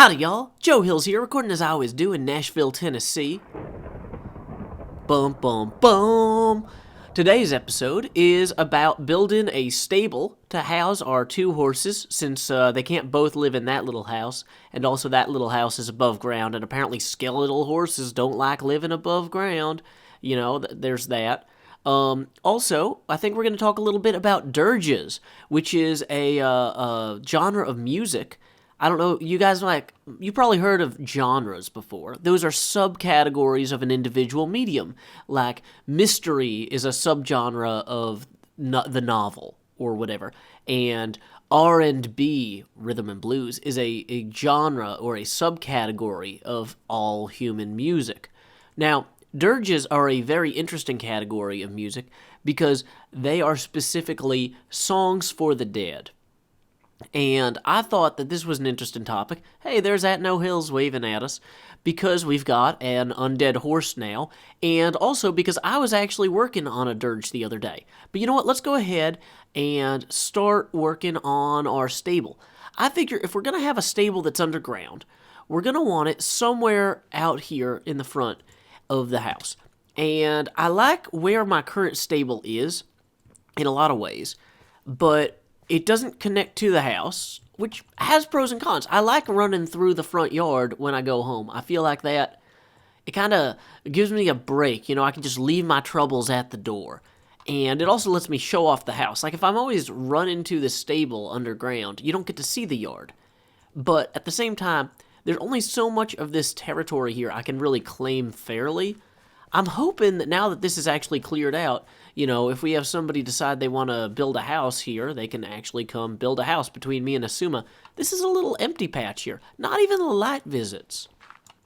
Howdy y'all, Joe Hills here, recording as I always do in Nashville, Tennessee. Bum bum bum. Today's episode is about building a stable to house our two horses, since they can't both live in that little house, and also that little house is above ground, and apparently skeletal horses don't like living above ground. You know, there's that. Also, I think we're going to talk a little bit about dirges, which is a genre of music. I don't know, you guys you probably heard of genres before. Those are subcategories of an individual medium. Like, mystery is a subgenre of the novel, or whatever. And R&B, rhythm and blues, is a genre or a subcategory of all human music. Now, dirges are a very interesting category of music because they are specifically songs for the dead. And I thought that this was an interesting topic. Hey, there's that No Hills waving at us, because we've got an undead horse now, and also because I was actually working on a dirge the other day. But you know what? Let's go ahead and start working on our stable. I figure if we're going to have a stable that's underground, we're going to want it somewhere out here in the front of the house. And I like where my current stable is in a lot of ways, but it doesn't connect to the house, which has pros and cons. I like running through the front yard when I go home. I feel like it kind of gives me a break. You know, I can just leave my troubles at the door. And it also lets me show off the house. Like, if I'm always running to the stable underground, you don't get to see the yard. But at the same time, there's only so much of this territory here I can really claim fairly. I'm hoping that now that this is actually cleared out, you know, if we have somebody decide they want to build a house here, they can actually come build a house between me and Asuma. This is a little empty patch here. Not even the Light visits.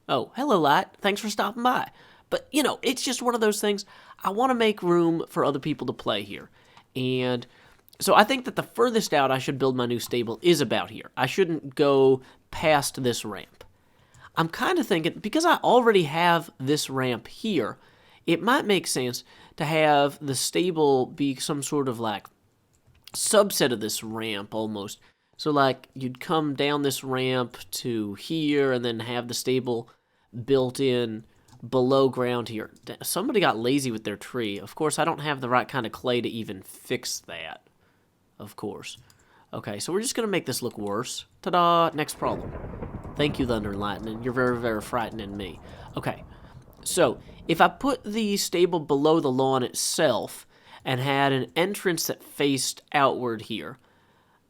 Oh, hello, Light. Thanks for stopping by. But, you know, it's just one of those things. I want to make room for other people to play here. And so I think that the furthest out I should build my new stable is about here. I shouldn't go past this ramp. I'm kind of thinking, because I already have this ramp here, it might make sense to have the stable be some sort of, like, subset of this ramp, almost. So, like, you'd come down this ramp to here, and then have the stable built in below ground here. Somebody got lazy with their tree. Of course, I don't have the right kind of clay to even fix that. Of course. Okay, so we're just going to make this look worse. Ta-da! Next problem. Thank you, Thunder and Lightning. You're very, very frightening me. Okay, so if I put the stable below the lawn itself and had an entrance that faced outward here,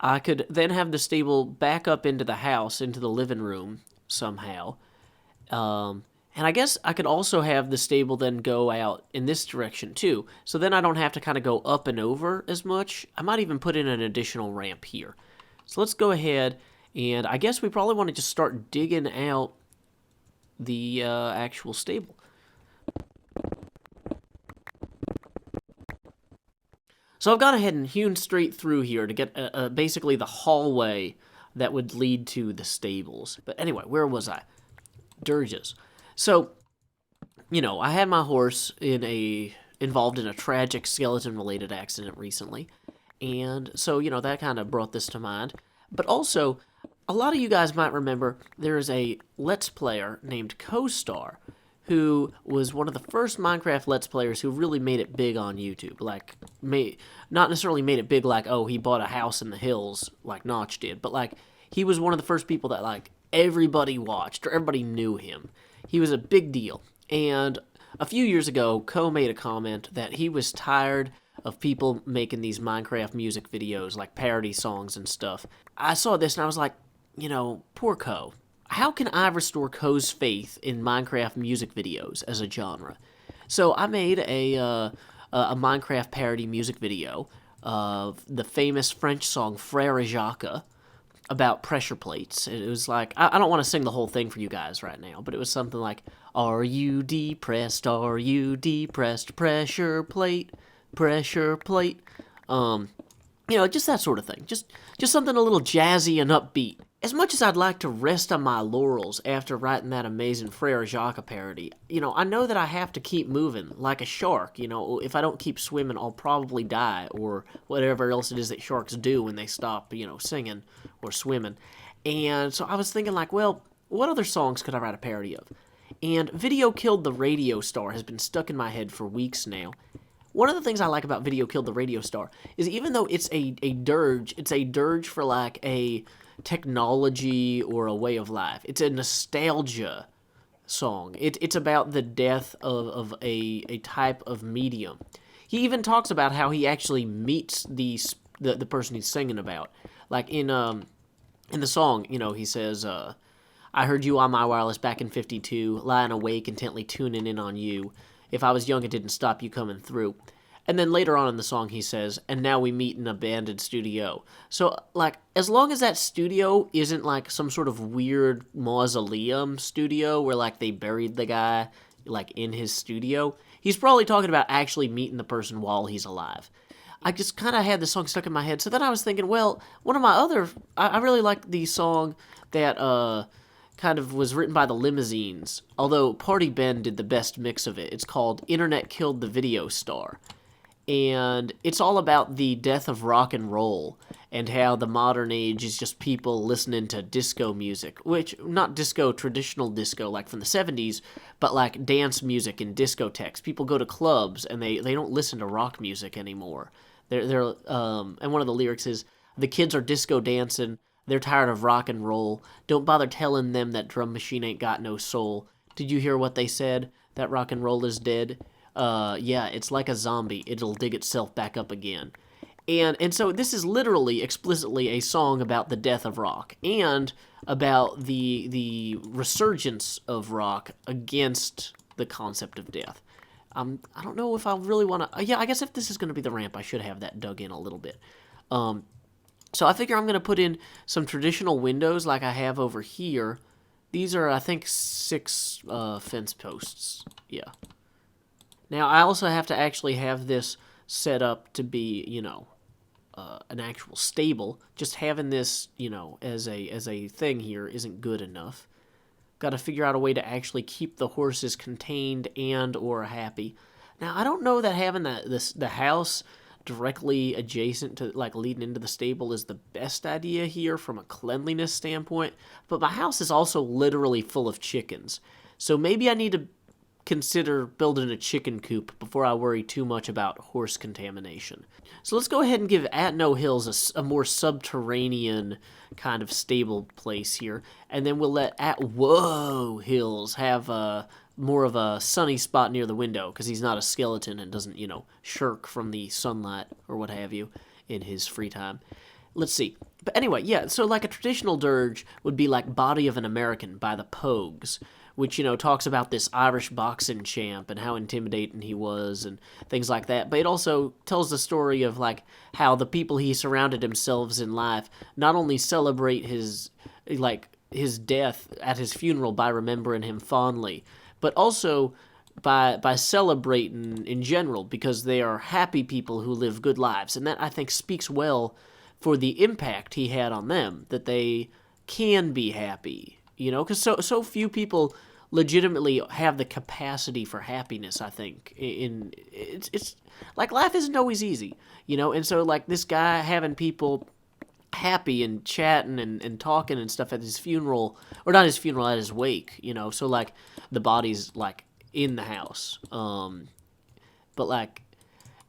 I could then have the stable back up into the house, into the living room somehow. And I guess I could also have the stable then go out in this direction too. So then I don't have to kind of go up and over as much. I might even put in an additional ramp here. So let's go ahead, and I guess we probably want to just start digging out the actual stable. So I've gone ahead and hewn straight through here to get basically the hallway that would lead to the stables. But anyway, where was I? Dirges. So, you know, I had my horse involved in a tragic skeleton-related accident recently, and so, you know, that kind of brought this to mind. But also, a lot of you guys might remember there is a Let's Player named Co-Star who was one of the first Minecraft Let's Players who really made it big on YouTube. Like, not necessarily made it big like, oh, he bought a house in the hills like Notch did, but like, he was one of the first people that, like, everybody watched, or everybody knew him. He was a big deal. And a few years ago, Co made a comment that he was tired of people making these Minecraft music videos, like parody songs and stuff. I saw this and I was like, you know, poor Co. How can I restore Co's faith in Minecraft music videos as a genre? So I made a Minecraft parody music video of the famous French song Frere Jacques about pressure plates. It was like, I don't want to sing the whole thing for you guys right now, but it was something like, are you depressed, pressure plate, pressure plate, you know, just that sort of thing, just something a little jazzy and upbeat. As much as I'd like to rest on my laurels after writing that amazing Frere Jacques parody, you know, I know that I have to keep moving, like a shark. You know, if I don't keep swimming, I'll probably die, or whatever else it is that sharks do when they stop, you know, singing or swimming. And so I was thinking, like, well, what other songs could I write a parody of? And Video Killed the Radio Star has been stuck in my head for weeks now. One of the things I like about Video Killed the Radio Star is even though it's a dirge, it's a dirge for like a technology or a way of life. It's a nostalgia song. It's about the death of a type of medium. He even talks about how he actually meets the person he's singing about. Like in the song, he says, I heard you on my wireless back in 52, lying awake, intently tuning in on you. If I was young, it didn't stop you coming through. And then later on in the song, he says, and now we meet in an abandoned studio. So, like, as long as that studio isn't, like, some sort of weird mausoleum studio where, like, they buried the guy, like, in his studio, he's probably talking about actually meeting the person while he's alive. I just kind of had the song stuck in my head. So then I was thinking, well, one of my other... I really like the song that kind of was written by the Limousines, although Party Ben did the best mix of it. It's called Internet Killed the Video Star. And it's all about the death of rock and roll and how the modern age is just people listening to disco music, which, not disco, traditional disco like from the 70s, but like dance music and discotheques. People go to clubs and they don't listen to rock music anymore. And one of the lyrics is, the kids are disco dancing, they're tired of rock and roll, don't bother telling them that drum machine ain't got no soul. Did you hear what they said? That rock and roll is dead? Yeah, it's like a zombie. It'll dig itself back up again. And so this is literally, explicitly a song about the death of rock and about the resurgence of rock against the concept of death. I don't know if I really want to... yeah, I guess if this is going to be the ramp, I should have that dug in a little bit. So I figure I'm going to put in some traditional windows like I have over here. These are, I think, 6 fence posts. Yeah. Now, I also have to actually have this set up to be, an actual stable. Just having this, as a thing here isn't good enough. Got to figure out a way to actually keep the horses contained and or happy. Now, I don't know that having the house directly adjacent to, like, leading into the stable is the best idea here from a cleanliness standpoint, but my house is also literally full of chickens. So maybe I need to consider building a chicken coop before I worry too much about horse contamination. So let's go ahead and give At No Hills a more subterranean kind of stable place here, and then we'll let At Whoa Hills have more of a sunny spot near the window, because he's not a skeleton and doesn't, shirk from the sunlight or what have you in his free time. Let's see. But anyway, yeah, so like a traditional dirge would be like Body of an American by the Pogues, which, talks about this Irish boxing champ and how intimidating he was and things like that. But it also tells the story of, like, how the people he surrounded himself in life not only celebrate his death at his funeral by remembering him fondly, but also by celebrating in general because they are happy people who live good lives. And that, I think, speaks well for the impact he had on them, that they can be happy. Because so few people legitimately have the capacity for happiness, I think. It's like, life isn't always easy, and so, like, this guy having people happy and chatting and talking and stuff at his funeral, or not his funeral, at his wake, so, like, the body's, like, in the house. But, like,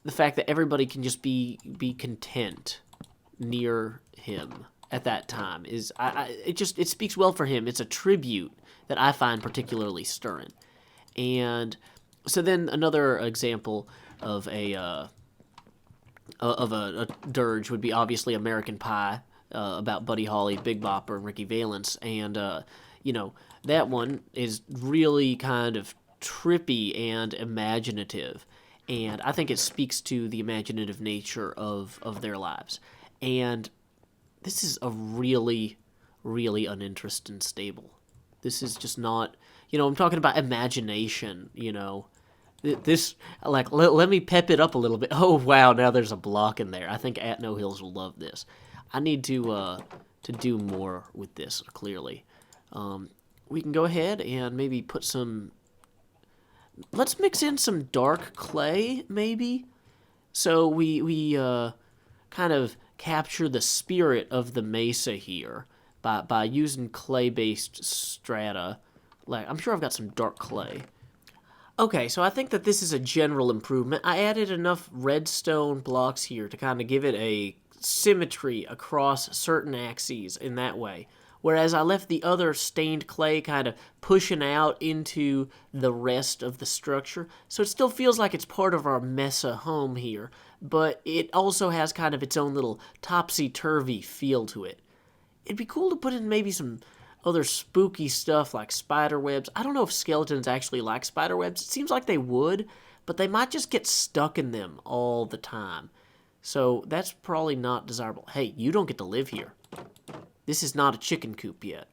the fact that everybody can just be content near him at that time is, it speaks well for him. It's a tribute that I find particularly stirring. And so then another example of a dirge would be obviously American Pie, about Buddy Holly, Big Bopper, and Ricky Valance. And, that one is really kind of trippy and imaginative. And I think it speaks to the imaginative nature of their lives. And this is a really, really uninteresting stable. This is just not, I'm talking about imagination, This, like, let me pep it up a little bit. Oh, wow, now there's a block in there. I think At No Hills will love this. I need to do more with this, clearly. We can go ahead and maybe put some... Let's mix in some dark clay, maybe? So we kind of capture the spirit of the mesa here. by using clay-based strata. Like, I'm sure I've got some dark clay. Okay, so I think that this is a general improvement. I added enough redstone blocks here to kind of give it a symmetry across certain axes in that way. Whereas I left the other stained clay kind of pushing out into the rest of the structure. So it still feels like it's part of our mesa home here, but it also has kind of its own little topsy-turvy feel to it. It'd be cool to put in maybe some other spooky stuff like spider webs. I don't know if skeletons actually like spider webs. It seems like they would, but they might just get stuck in them all the time. So that's probably not desirable. Hey, you don't get to live here. This is not a chicken coop yet.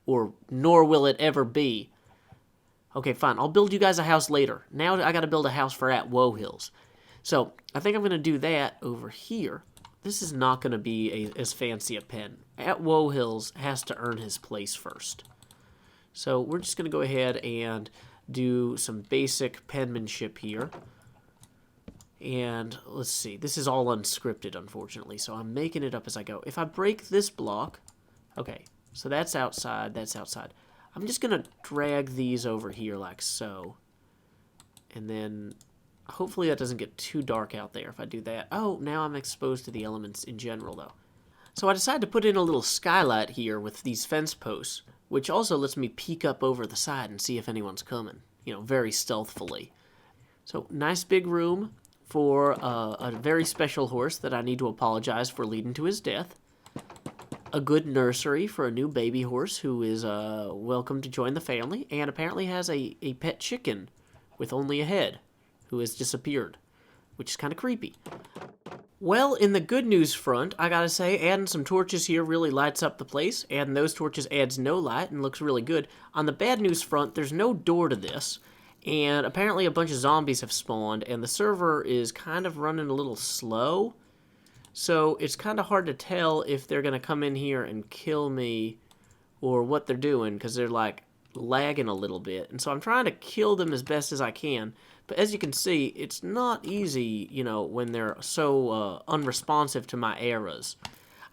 Or nor will it ever be. Okay, fine. I'll build you guys a house later. Now I gotta build a house for at JoeHills. So I think I'm gonna do that over here. This is not gonna be as fancy a pen. At JoeHills has to earn his place first. So we're just gonna go ahead and do some basic penmanship here. And let's see, this is all unscripted, unfortunately, so I'm making it up as I go. If I break this block, okay, so that's outside, that's outside. I'm just going to drag these over here like so. And then hopefully that doesn't get too dark out there if I do that. Oh, now I'm exposed to the elements in general, though. So I decided to put in a little skylight here with these fence posts, which also lets me peek up over the side and see if anyone's coming, you know, very stealthily. So nice big room for a very special horse that I need to apologize for leading to his death. A good nursery for a new baby horse who is welcome to join the family, and apparently has a pet chicken with only a head who has disappeared, which is kind of creepy. Well, in the good news front, I gotta say, adding some torches here really lights up the place. Adding those torches adds no light and looks really good. On the bad news front, there's no door to this. And apparently a bunch of zombies have spawned, and the server is kind of running a little slow. So it's kind of hard to tell if they're going to come in here and kill me or what they're doing, because they're like lagging a little bit. And so I'm trying to kill them as best as I can. But as you can see, it's not easy, you know, when they're so unresponsive to my arrows.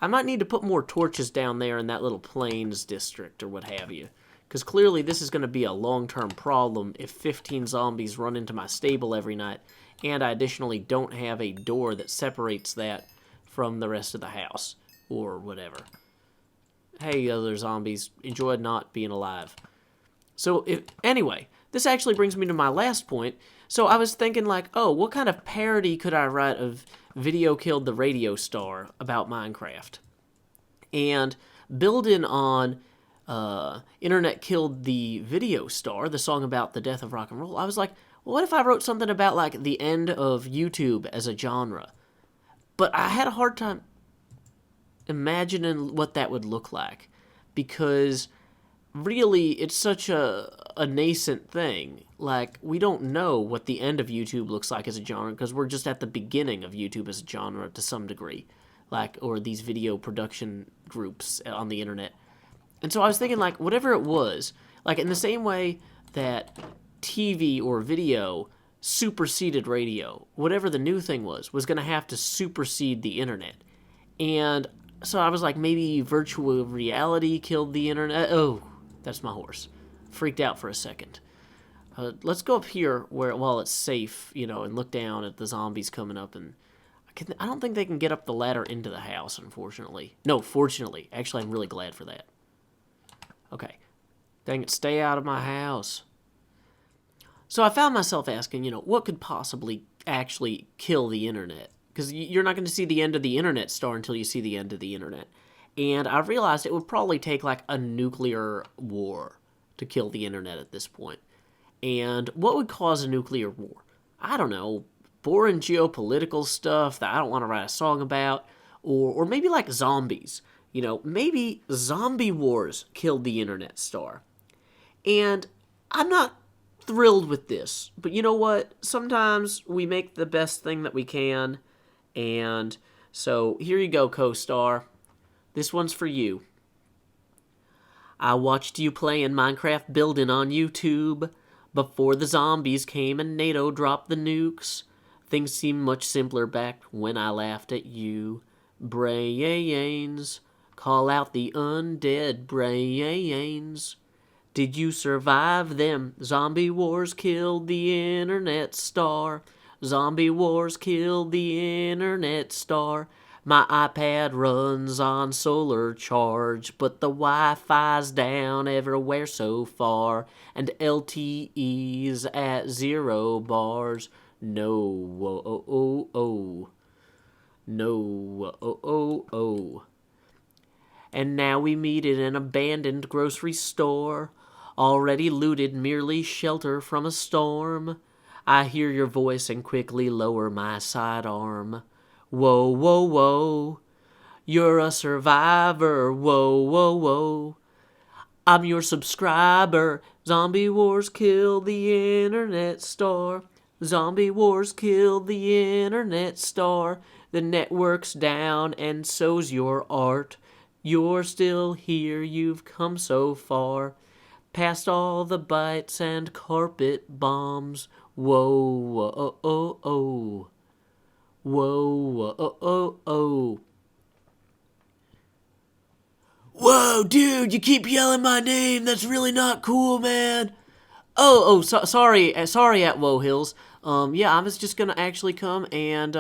I might need to put more torches down there in that little plains district or what have you. Because clearly this is going to be a long-term problem if 15 zombies run into my stable every night, and I additionally don't have a door that separates that from the rest of the house, or whatever. Hey, other zombies, enjoyed not being alive. So, anyway, this actually brings me to my last point. So I was thinking like, oh, what kind of parody could I write of Video Killed the Radio Star about Minecraft? And building on Internet Killed the Video Star, the song about the death of rock and roll, I was like, well, what if I wrote something about like the end of YouTube as a genre? But I had a hard time imagining what that would look like, because really it's such a nascent thing. Like, we don't know what the end of YouTube looks like as a genre, because we're just at the beginning of YouTube as a genre to some degree, like, or these video production groups on the internet. And so I was thinking, like, whatever it was, like, in the same way that TV or video superseded radio, whatever the new thing was going to have to supersede the internet. And so I was like, maybe virtual reality killed the internet. Oh, that's my horse. Freaked out for a second. Let's go up here while it's safe, you know, and look down at the zombies coming up. And I don't think they can get up the ladder into the house, unfortunately. No, fortunately. Actually, I'm really glad for that. Okay. Dang it, stay out of my house. So I found myself asking, you know, what could possibly actually kill the internet? Because you're not going to see the end of the internet star until you see the end of the internet. And I realized it would probably take like a nuclear war to kill the internet at this point. And what would cause a nuclear war? I don't know, boring geopolitical stuff that I don't want to write a song about, or maybe like zombies. You know, maybe zombie wars killed the internet star. And I'm not thrilled with this, but you know what? Sometimes we make the best thing that we can, and so here you go, co-star. This one's for you. I watched you playing Minecraft building on YouTube before the zombies came and NATO dropped the nukes. Things seemed much simpler back when I laughed at you. Brains, Call out the undead brains. Did you survive them? Zombie wars killed the internet star. Zombie wars killed the internet star. My iPad runs on solar charge, but the Wi-Fi's down everywhere so far, and LTE's at 0 bars. No, oh, oh, oh. No, oh, oh, oh. And now we meet in an abandoned grocery store, already looted, merely shelter from a storm. I hear your voice and quickly lower my sidearm. Whoa, whoa, whoa, you're a survivor, whoa, whoa, whoa. I'm your subscriber. Zombie wars killed the internet star. Zombie wars killed the internet star. The network's down and so's your art. You're still here, you've come so far. Past all the bites and carpet bombs. Whoa, oh, oh, oh. Whoa, oh, oh, oh. Whoa, dude, you keep yelling my name. That's really not cool, man. Sorry, at Woe Hills. Yeah, I was just gonna actually come and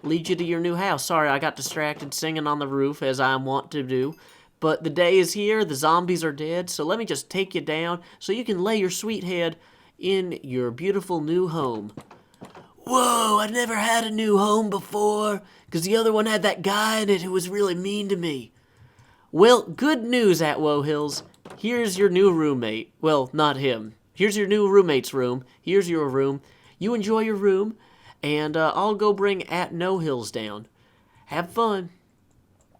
lead you to your new house. Sorry, I got distracted singing on the roof as I want to do. But the day is here, the zombies are dead, so let me just take you down so you can lay your sweet head in your beautiful new home. Whoa, I never had a new home before, because the other one had that guy in it who was really mean to me. Well, good news at Woe Hills. Here's your new roommate. Well, not him. Here's your new roommate's room. Here's your room. You enjoy your room, and I'll go bring at No Hills down. Have fun.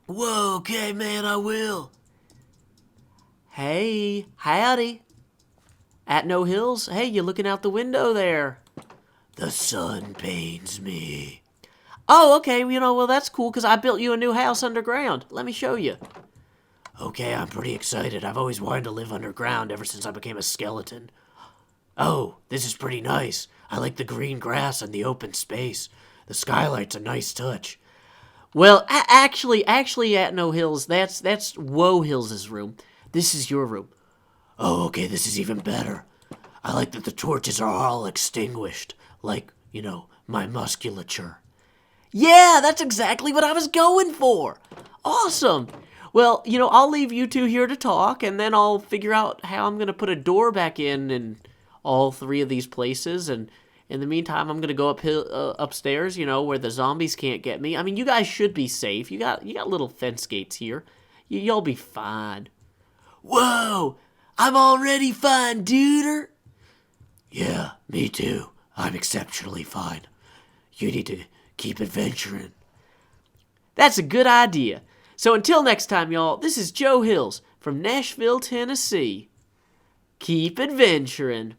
Whoa, okay, man, I will. Hey, howdy. At No Hills? Hey, you looking out the window there? The sun pains me. Oh, okay, well, that's cool, because I built you a new house underground. Let me show you. Okay, I'm pretty excited. I've always wanted to live underground ever since I became a skeleton. Oh, this is pretty nice. I like the green grass and the open space. The skylight's a nice touch. Well, actually, at No Hills, that's Woe Hills' room. This is your room. Oh, okay, this is even better. I like that the torches are all extinguished. Like, my musculature. Yeah, that's exactly what I was going for. Awesome. Well, I'll leave you two here to talk, and then I'll figure out how I'm going to put a door back in all three of these places. And in the meantime, I'm going to go upstairs, where the zombies can't get me. I mean, you guys should be safe. You got little fence gates here. You'll be fine. Whoa, I'm already fine, duder. Yeah, me too. I'm exceptionally fine. You need to keep adventuring. That's a good idea. So until next time, y'all, this is Joe Hills from Nashville, Tennessee. Keep adventuring.